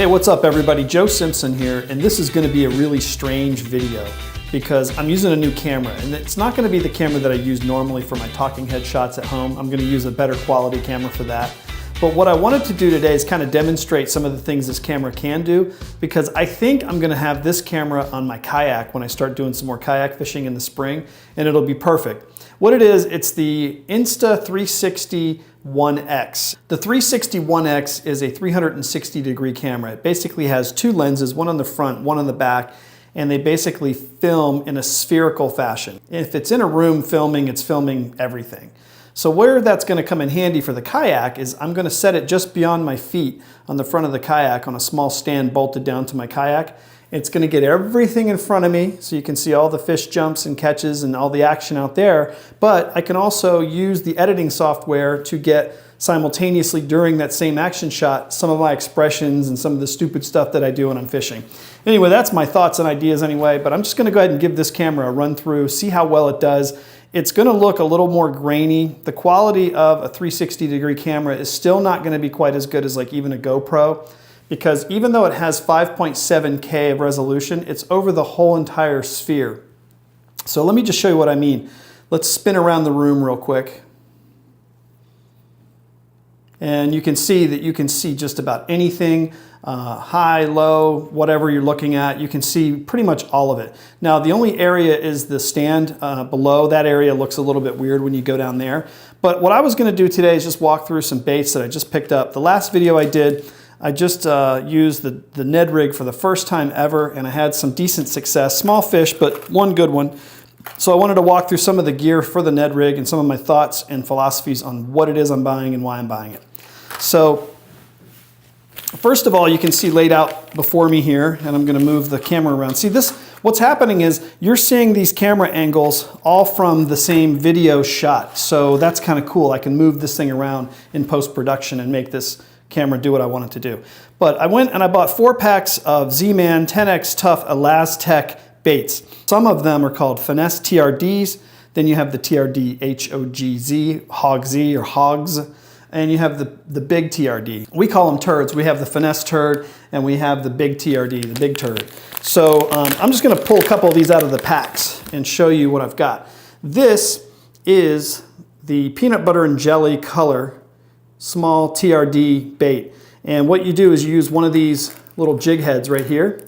Hey, what's up everybody? Joe Simpson here, and this is going to be a really strange video because I'm using a new camera, and it's not going to be the camera that I use normally for my talking head shots at home. I'm going to use a better quality camera for that. But what I wanted to do today is kind of demonstrate some of the things this camera can do, because I think I'm going to have this camera on my kayak when I start doing some more kayak fishing in the spring, and it'll be perfect. What it is, it's the Insta360 One X. The 360 One X is a 360 degree camera. It basically has two lenses, one on the front, one on the back, and they basically film in a spherical fashion. If it's in a room filming, it's filming everything. So where that's going to come in handy for the kayak is I'm going to set it just beyond my feet on the front of the kayak on a small stand bolted down to my kayak. It's going to get everything in front of me so you can see all the fish jumps and catches and all the action out there. But I can also use the editing software to get simultaneously during that same action shot some of my expressions and some of the stupid stuff that I do when I'm fishing. Anyway, that's my thoughts and ideas anyway, but I'm just going to go ahead and give this camera a run through, see how well it does. It's going to look a little more grainy. The quality of a 360 degree camera is still not going to be quite as good as like even a GoPro, because even though it has 5.7K of resolution, it's over the whole entire sphere. So let me just show you what I mean. Let's spin around the room real quick. And you can see that you can see just about anything, high, low, whatever you're looking at. You can see pretty much all of it. Now, the only area is the stand below. That area looks a little bit weird when you go down there. But what I was gonna do today is just walk through some baits that I just picked up. The last video I did, I just used the Ned Rig for the first time ever, and I had some decent success. Small fish, but one good one. So I wanted to walk through some of the gear for the Ned Rig and some of my thoughts and philosophies on what it is I'm buying and why I'm buying it. So first of all, you can see laid out before me here, and I'm going to move the camera around. See this, what's happening is you're seeing these camera angles all from the same video shot. So that's kind of cool. I can move this thing around in post-production and make this camera do what I want it to do. But I went and I bought 4 packs of Z-Man 10X Tough Elastec baits. Some of them are called Finesse TRDs. Then you have the TRD HOGZ, HOGZ or HOGS. And you have the big TRD. We call them turds. We have the finesse turd and we have the big TRD, the big turd. So I'm just gonna pull a couple of these out of the packs and show you what I've got. This is the peanut butter and jelly color small TRD bait. And what you do is you use one of these little jig heads right here,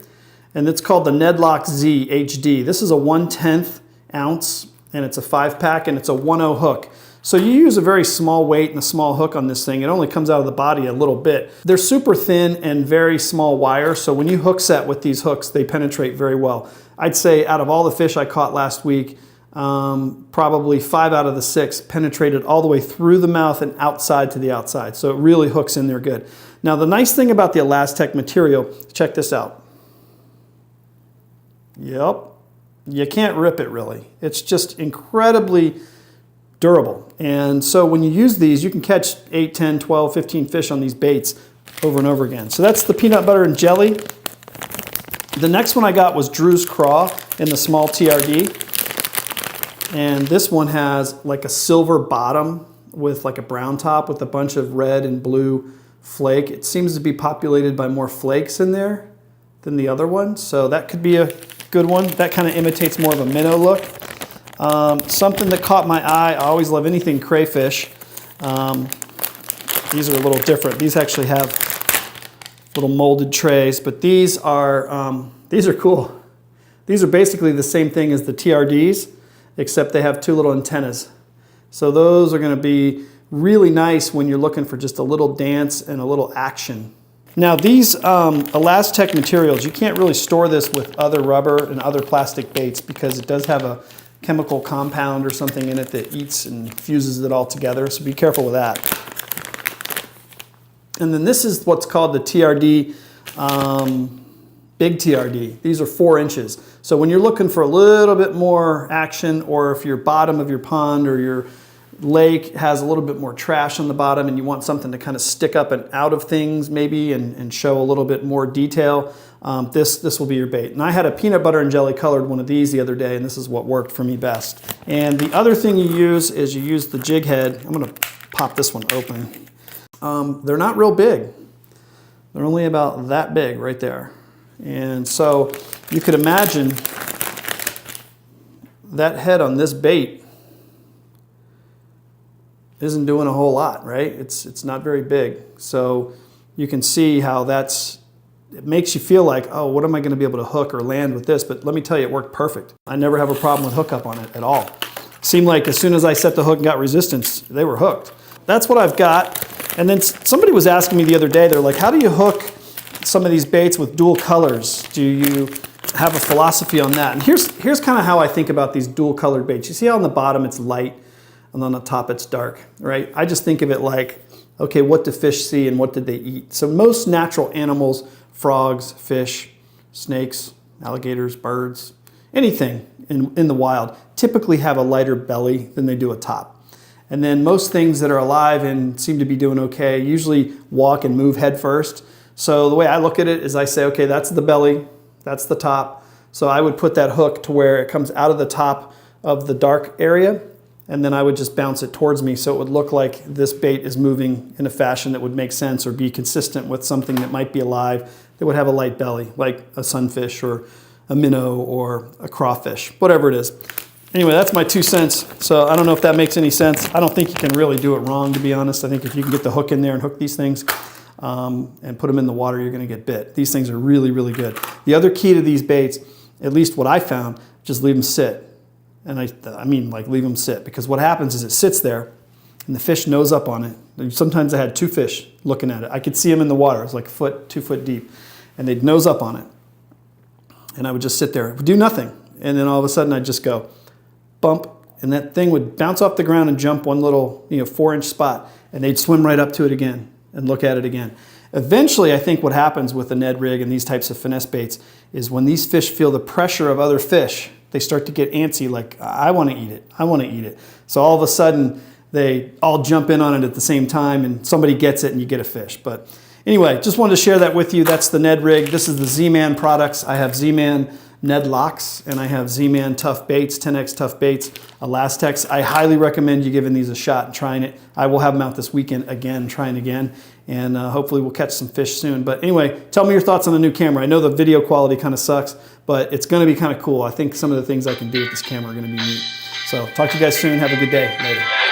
and it's called the Ned Lock Z HD. This is a 1/10 ounce and it's a 5-pack and it's a 1/0 hook. So you use a very small weight and a small hook on this thing. It only comes out of the body a little bit. They're super thin and very small wire, so when you hook set with these hooks, they penetrate very well. I'd say out of all the fish I caught last week, probably 5 out of the 6 penetrated all the way through the mouth and outside to the outside. So it really hooks in there good. Now the nice thing about the Elastec material, check this out. Yep, you can't rip it really. It's just incredibly durable. And so when you use these, you can catch 8, 10, 12, 15 fish on these baits over and over again. So that's the peanut butter and jelly. The next one I got was Drew's Craw in the small TRD. And this one has like a silver bottom with like a brown top with a bunch of red and blue flake. It seems to be populated by more flakes in there than the other one. So that could be a good one. That kind of imitates more of a minnow look. Something that caught my eye, I always love anything crayfish. These are a little different. These actually have little molded trays, but these are cool. These are basically the same thing as the TRDs, except they have 2 little antennas. So those are going to be really nice when you're looking for just a little dance and a little action. Now these Elastec materials, you can't really store this with other rubber and other plastic baits because it does have a chemical compound or something in it that eats and fuses it all together, so be careful with that. And then this is what's called the TRD, big TRD. These are 4 inches. So when you're looking for a little bit more action, or if your bottom of your pond or your lake has a little bit more trash on the bottom and you want something to kind of stick up and out of things maybe and show a little bit more detail, this will be your bait. And I had a peanut butter and jelly colored one of these the other day, and this is what worked for me best. And the other thing you use is you use the jig head. I'm going to pop this one open. They're not real big. They're only about that big right there. And so you could imagine that head on this bait isn't doing a whole lot, right? It's not very big. So you can see how it makes you feel like, oh, what am I going to be able to hook or land with this? But let me tell you, it worked perfect. I never have a problem with hookup on it at all. Seemed like as soon as I set the hook and got resistance, they were hooked. That's what I've got. And then somebody was asking me the other day, they're like, how do you hook some of these baits with dual colors? Do you have a philosophy on that? And here's kind of how I think about these dual colored baits. You see how on the bottom it's light and on the top it's dark, right? I just think of it like, okay, what do fish see and what did they eat? So most natural animals, frogs, fish, snakes, alligators, birds, anything in the wild typically have a lighter belly than they do a top. And then most things that are alive and seem to be doing okay usually walk and move head first. So the way I look at it is I say, okay, that's the belly, that's the top. So I would put that hook to where it comes out of the top of the dark area, and then I would just bounce it towards me so it would look like this bait is moving in a fashion that would make sense or be consistent with something that might be alive that would have a light belly, like a sunfish or a minnow or a crawfish, whatever it is. Anyway, that's my 2 cents. So I don't know if that makes any sense. I don't think you can really do it wrong, to be honest. I think if you can get the hook in there and hook these things and put them in the water, you're going to get bit. These things are really, really good. The other key to these baits, at least what I found, just leave them sit. And I mean like leave them sit, because what happens is it sits there and the fish nose up on it. Sometimes I had 2 fish looking at it. I could see them in the water. It was like 2 foot deep, and they'd nose up on it. And I would just sit there, do nothing. And then all of a sudden I'd just go bump, and that thing would bounce off the ground and jump one little 4-inch spot, and they'd swim right up to it again and look at it again. Eventually, I think what happens with the Ned Rig and these types of finesse baits is when these fish feel the pressure of other fish, they start to get antsy, like, I want to eat it, I want to eat it. So all of a sudden, they all jump in on it at the same time, and somebody gets it and you get a fish. But anyway, just wanted to share that with you. That's the Ned Rig. This is the Z-Man products. I have Z-Man Ned Locks, and I have Z-Man Tough Baits, 10X Tough Baits, Elastex. I highly recommend you giving these a shot and trying it. I will have them out this weekend again, trying again, and hopefully we'll catch some fish soon. But anyway, tell me your thoughts on the new camera. I know the video quality kind of sucks, but it's going to be kind of cool. I think some of the things I can do with this camera are going to be neat. So talk to you guys soon. Have a good day. Later.